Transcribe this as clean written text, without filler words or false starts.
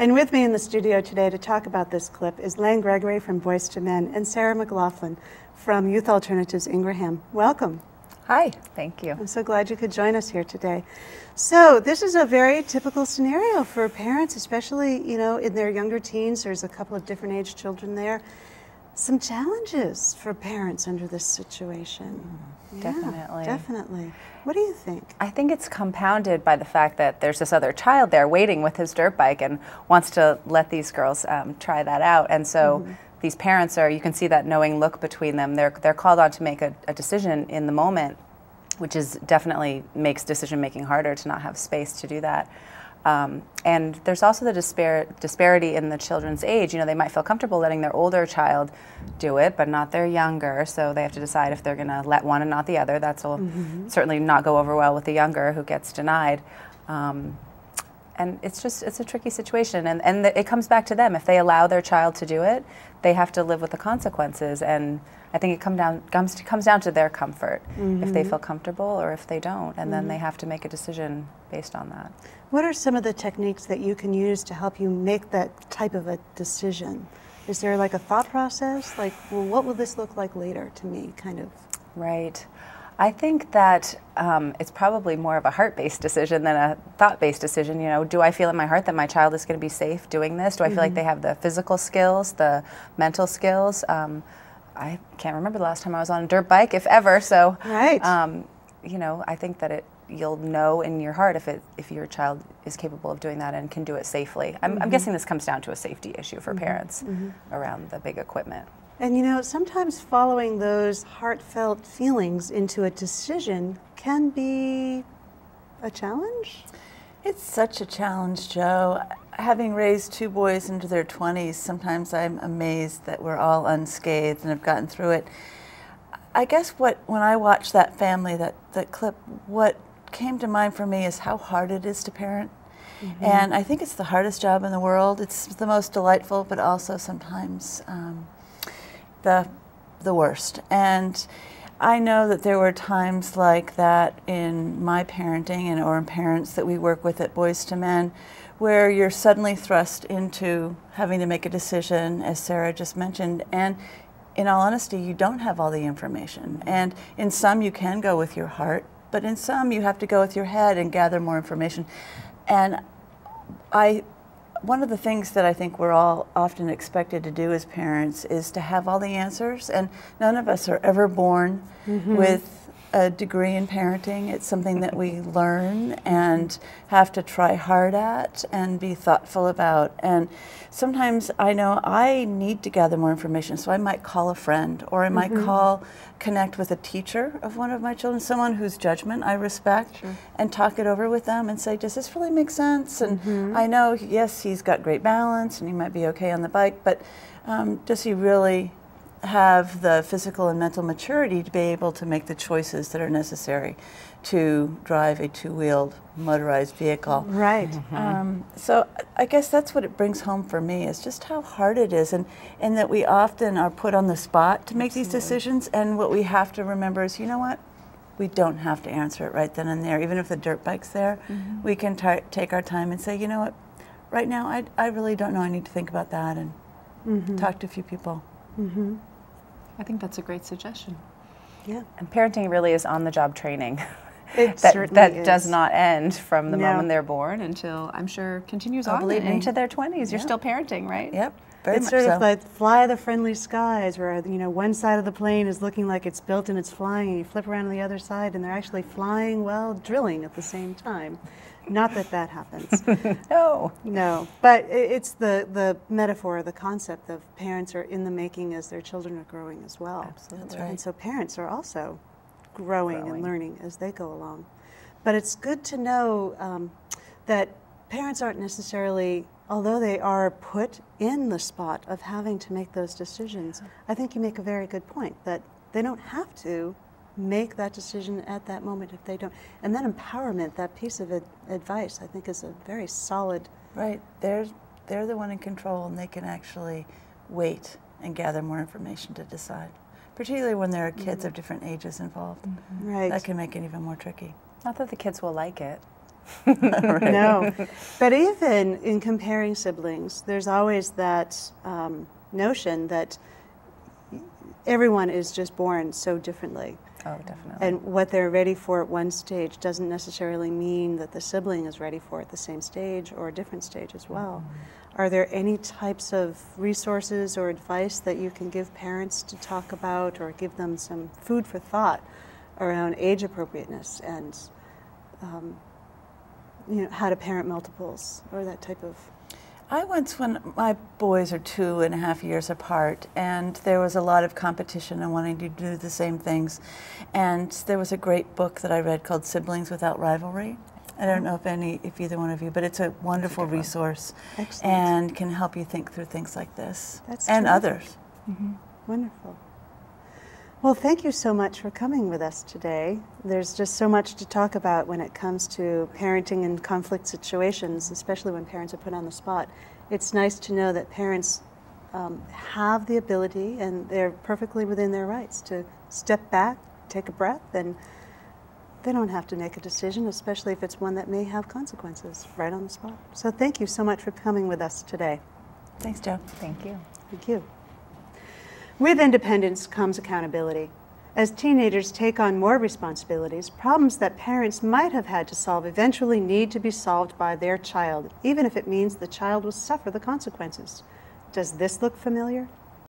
And with me in the studio today to talk about this clip is Lane Gregory from Boys to Men and Sarah McLaughlin from Youth Alternatives Ingraham. Welcome. Hi, thank you. I'm so glad you could join us here today. So this is a very typical scenario for parents, especially, you know, in their younger teens. There's a couple of different age children there. Some challenges for parents under this situation. Definitely. Yeah, definitely. What do you think? I think it's compounded by the fact that there's this other child there waiting with his dirt bike and wants to let these girls try that out. And so these parents are, you can see that knowing look between them. They're called on to make a decision in the moment, which is definitely makes decision making harder to not have space to do that. And there's also the disparity in the children's age. You know, they might feel comfortable letting their older child do it, but not their younger. So they have to decide if they're going to let one and not the other. That'll certainly not go over well with the younger who gets denied. And it's a tricky situation. And it comes back to them. If they allow their child to do it, they have to live with the consequences. And I think it comes down to their comfort, if they feel comfortable or if they don't. And then they have to make a decision based on that. What are some of the techniques that you can use to help you make that type of a decision? Is there like a thought process? Like, well, what will this look like later to me, kind of? Right. I think that it's probably more of a heart-based decision than a thought-based decision. You know, do I feel in my heart that my child is going to be safe doing this? Do I feel like they have the physical skills, the mental skills? I can't remember the last time I was on a dirt bike, if ever. So, you know, I think that you'll know in your heart if your child is capable of doing that and can do it safely. I'm guessing this comes down to a safety issue for parents around the big equipment. And you know, sometimes following those heartfelt feelings into a decision can be a challenge. It's such a challenge, Joe. Having raised two boys into their 20s, sometimes I'm amazed that we're all unscathed and have gotten through it. I guess when I watched that family, that clip, what came to mind for me is how hard it is to parent. And I think it's the hardest job in the world. It's the most delightful, but also sometimes the worst. And I know that there were times like that in my parenting or in parents that we work with at Boys to Men, where you're suddenly thrust into having to make a decision, as Sarah just mentioned, and in all honesty, you don't have all the information. And in some you can go with your heart, but in some you have to go with your head and gather more information. And one of the things that I think we're all often expected to do as parents is to have all the answers, and none of us are ever born with a degree in parenting. It's something that we learn and have to try hard at and be thoughtful about. And sometimes I know I need to gather more information, so I might call a friend, or I might connect with a teacher of one of my children, someone whose judgment I respect, and talk it over with them and say, does this really make sense? And I know, yes, he's got great balance and he might be okay on the bike, but does he really have the physical and mental maturity to be able to make the choices that are necessary to drive a two-wheeled motorized vehicle? Right. So I guess that's what it brings home for me, is just how hard it is, and that we often are put on the spot to make these decisions, and what we have to remember is, you know what? We don't have to answer it right then and there. Even if the dirt bike's there, we can take our time and say, you know what? Right now, I really don't know. I need to think about that and talk to a few people. I think that's a great suggestion. Yeah. And parenting really is on-the-job training. It that does not end from the moment they're born Until, I'm sure, continues on believe me, into their 20s. You're still parenting, right? Yep. Very It's much sort so. of like Fly the Friendly Skies, where, you know, one side of the plane is looking like it's built and it's flying, and you flip around to the other side and they're actually flying while drilling at the same time. Not that that happens. No. But it's the metaphor, the concept of parents are in the making as their children are growing as well. Absolutely. That's right. And so parents are also growing and learning as they go along. But it's good to know that parents aren't necessarily, although they are put in the spot of having to make those decisions, I think you make a very good point that they don't have to make that decision at that moment if they don't. And then empowerment, that piece of advice, I think is a very solid. Right. They're the one in control, and they can actually wait and gather more information to decide, particularly when there are kids of different ages involved. Right. That can make it even more tricky. Not that the kids will like it. No. But even in comparing siblings, there's always that notion that everyone is just born so differently. Oh, definitely. And what they're ready for at one stage doesn't necessarily mean that the sibling is ready for at the same stage or a different stage as well. Are there any types of resources or advice that you can give parents to talk about or give them some food for thought around age appropriateness and how to parent multiples or that type of? I once, when my boys are 2.5 years apart, and there was a lot of competition and wanting to do the same things, and there was a great book that I read called Siblings Without Rivalry. I don't know if either one of you, but it's a wonderful resource. Excellent. And can help you think through things like this. That's and terrific. Others. Mm-hmm. Wonderful. Well, thank you so much for coming with us today. There's just so much to talk about when it comes to parenting in conflict situations, especially when parents are put on the spot. It's nice to know that parents have the ability, and they're perfectly within their rights, to step back, take a breath, and they don't have to make a decision, especially if it's one that may have consequences right on the spot. So thank you so much for coming with us today. Thanks, Jo. Thank you. Thank you. With independence comes accountability. As teenagers take on more responsibilities, problems that parents might have had to solve eventually need to be solved by their child, even if it means the child will suffer the consequences. Does this look familiar?